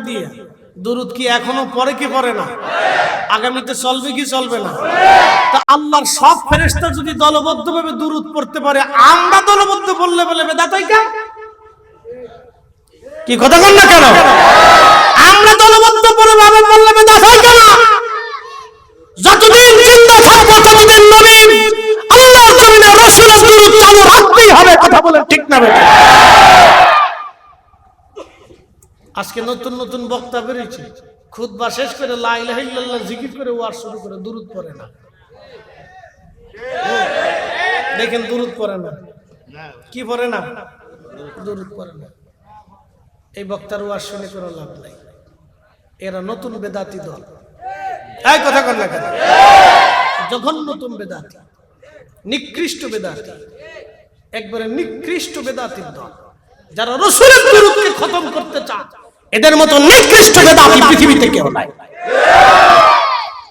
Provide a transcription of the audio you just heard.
দিয়ে দুরুদ কি এখনো পড়ে কি পড়ে না? আগামীতে চলবে কি চলবে না? তা আল্লাহর সব ফেরেশতা যদি দলবদ্ধভাবে দুরুদ পড়তে পারে, আমরা দলবদ্ধ বললে বলে বেদাত হয় কেন? কি কথা বল না কেন? আমরা দলবদ্ধ ভাবে বললে বেদাত হয় কেন? যতদিন জিন্দা থাকবো ততদিন নবী আল্লাহর জমিনে রাসূলের দুরুদ চালু রাখতেই হবে। কথা বলেন ঠিক না বেটা? আজকে নতুন নতুন বক্তা বেরিয়েছে, খুতবা শেষ করে লা ইলাহা ইল্লাল্লাহ জিকির করে ওয়াজ শুরু করে, দুরুদ পড়ে না। দেখেন দুরুদ পড়ে না, কি পড়ে না? দুরুদ পড়ে না। এই বক্তার ওয়াজ শুনে কোনো লাভ নাই, এরা নতুন বেদাতি দল। এই কথা কর না কেন? যখন নতুন বেদাতি, নিকৃষ্ট বেদাতি, একবারে নিকৃষ্ট বেদাতির দল, যারা রাসূলের দুরুদকে খতম করতে চায়, এদের মতো নিকৃষ্ট বেদাতি পৃথিবীতে কেউ নাই।